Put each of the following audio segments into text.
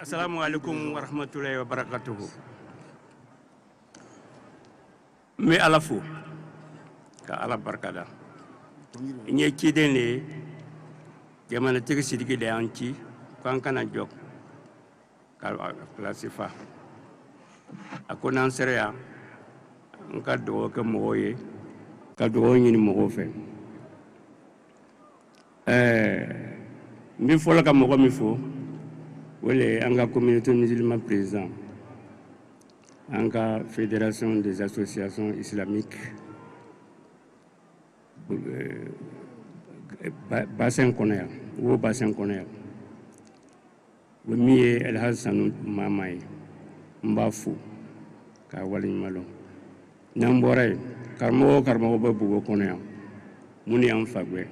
Assalamu alaikum wa rahmatullahi wa barakatuhu. Me alafu ka ala barkada. Nye kidene jamana tigi sidiki de anti kan kana jok ka plasifa. Akona seria nka do ke moye ka do nyini mo fe. Mi fola ka mo mi fo. Oui, la communauté musulmane présente, la Fédération des associations islamiques, bassin Konea, ou bassin Konea. Le mieux El Hassan Mamaï, Mbafou, Kawali Malo. Nambore, Karmo Babu Konea, Muni Amfagwe,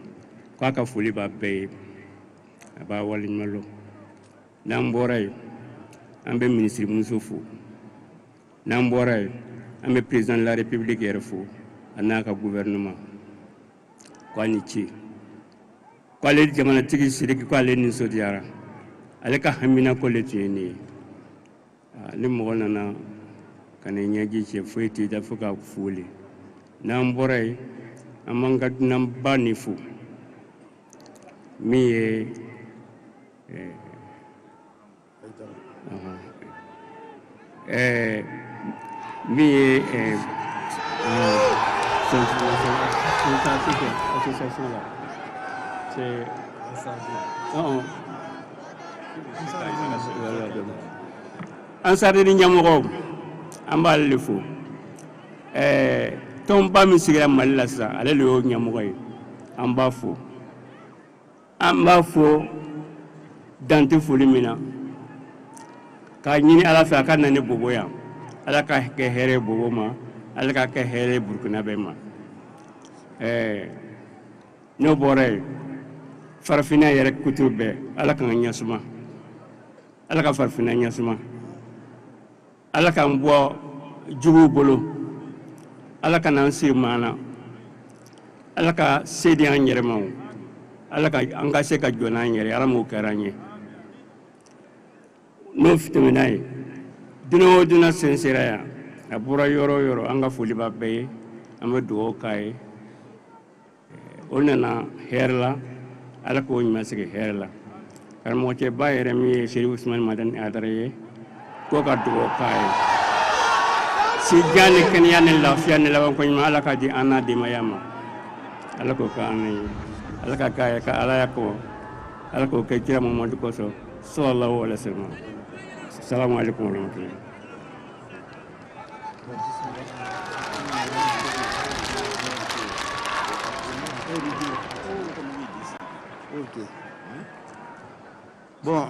Kwaka Fuliba Bay, Abawali Malo. Namboray, ambe ministre Moussofou. Namboray, ambe président de la République Erfou, anaka gouvernement. Kwa nichi. Kwa le jamana tiki siriki kwa le niso diara. Aleka hamina kwa le tuyeni. Le mwona na kane nyaji che fweti da fuka kufuli. Namboray, amanga nambani fu. Miye association là c'est ansari ni nyamogo ambal le fo tomba mi sigira malila sa ale le yo nyamogo yi amba fo dante foli mina ka ñini ala fa ka nane bobo ya ala ka ke here bobo ma ala ka ke here burkina be ma no bore farfina yere kutube ala ka nyasuma ala ka farfina nyasuma ala ka mbo jugu bolo ala ka nan si mana ala ka sedi an yere ma ala ka anga se ka jona yere ala mo karanye no fiteminai dino dina sensera abura yoro anga fuli babbe amba do kai onana herla ala ko nyima sege herla kar mo ce bayere mi Cheikh Ousmane Madan adare ko ka do kai si jani ken yanel la fiane la ko nyima ala ka di ana di mayama ala ko ka ani ala ka kai ka ala ko ala ko ke kira Muhammad ko so sallallahu alaihi wasallam. Assalamu alaikum warahmatullahi. Bon,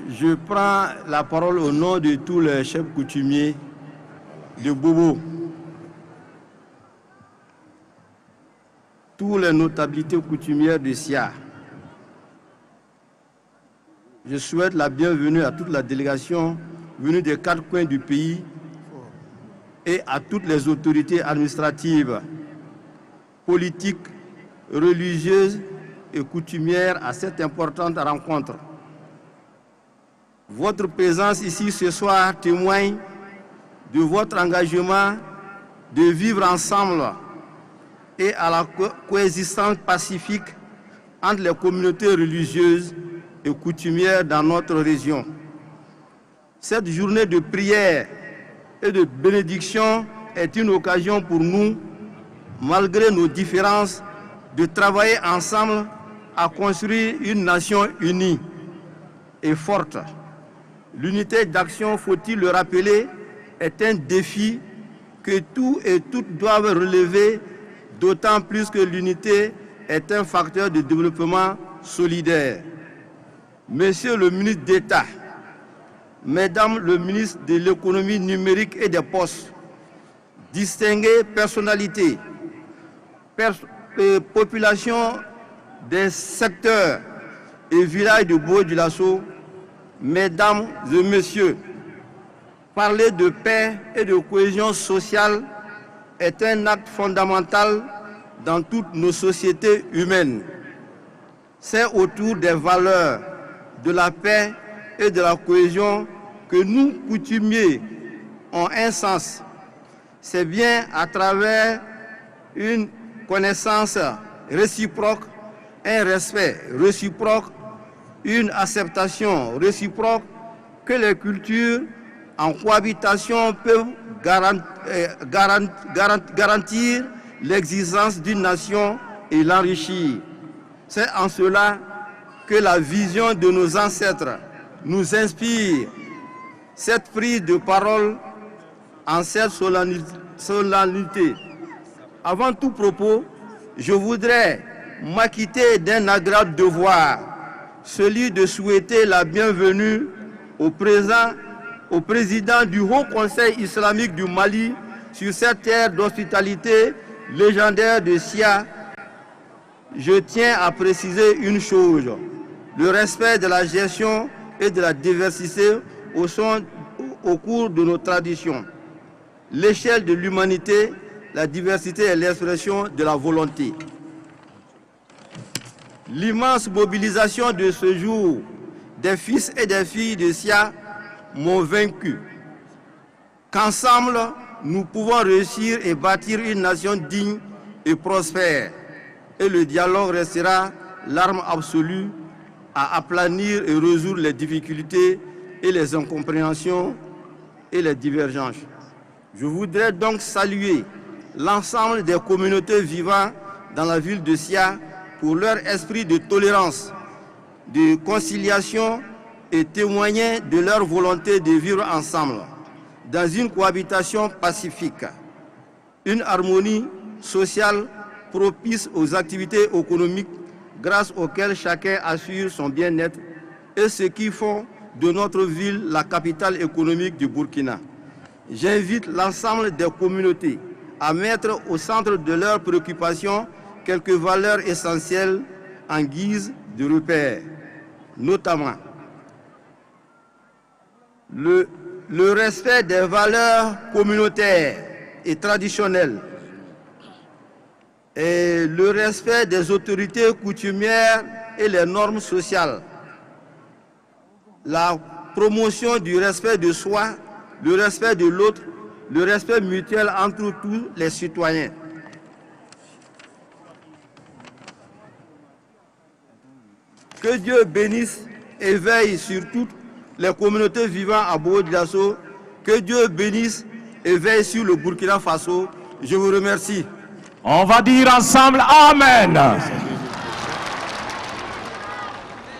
je prends la parole au nom de tous les chefs coutumiers de Bobo, tous les notabilités coutumières de Sia. Je souhaite la bienvenue à toute la délégation venue des 4 coins du pays et à toutes les autorités administratives, politiques, religieuses et coutumières à cette importante rencontre. Votre présence ici ce soir témoigne de votre engagement de vivre ensemble et à la coexistence pacifique entre les communautés religieuses et coutumières dans notre région. Cette journée de prière et de bénédiction est une occasion pour nous, malgré nos différences, de travailler ensemble à construire une nation unie et forte. L'unité d'action, faut-il le rappeler, est un défi que tous et toutes doivent relever, d'autant plus que l'unité est un facteur de développement solidaire. Monsieur le ministre d'État, Mesdames le ministre de l'économie numérique et des postes, distinguées personnalités, population des secteurs et villages de Bobo-Dioulasso, Mesdames et Messieurs, parler de paix et de cohésion sociale est un acte fondamental dans toutes nos sociétés humaines. C'est autour des valeurs de la paix et de la cohésion que nous, coutumiers, ont un sens. C'est bien à travers une connaissance réciproque, un respect réciproque, une acceptation réciproque que les cultures en cohabitation peuvent garantir l'existence d'une nation et l'enrichir. C'est en cela que la vision de nos ancêtres nous inspire cette prise de parole en cette solennité. Avant tout propos, je voudrais m'acquitter d'un agréable devoir, celui de souhaiter la bienvenue au président du Haut Conseil islamique du Mali sur cette terre d'hospitalité légendaire de Sia. Je tiens à préciser une chose, le respect de la gestion et de la diversité au cours de nos traditions. L'échelle de l'humanité, la diversité est l'expression de la volonté. L'immense mobilisation de ce jour des fils et des filles de Sia m'ont vaincu. Qu'ensemble, nous pouvons réussir et bâtir une nation digne et prospère. Et le dialogue restera l'arme absolue à aplanir et résoudre les difficultés et les incompréhensions et les divergences. Je voudrais donc saluer l'ensemble des communautés vivant dans la ville de Sia pour leur esprit de tolérance, de conciliation et témoigner de leur volonté de vivre ensemble dans une cohabitation pacifique, une harmonie sociale propice aux activités économiques grâce auxquelles chacun assure son bien-être et ce qui font de notre ville la capitale économique du Burkina. J'invite l'ensemble des communautés à mettre au centre de leurs préoccupations quelques valeurs essentielles en guise de repère, notamment le respect des valeurs communautaires et traditionnelles, et le respect des autorités coutumières et les normes sociales, la promotion du respect de soi, le respect de l'autre, le respect mutuel entre tous les citoyens. Que Dieu bénisse et veille sur toutes les communautés vivant à Bobo-Dioulasso. Que Dieu bénisse et veille sur le Burkina Faso. Je vous remercie. On va dire ensemble Amen.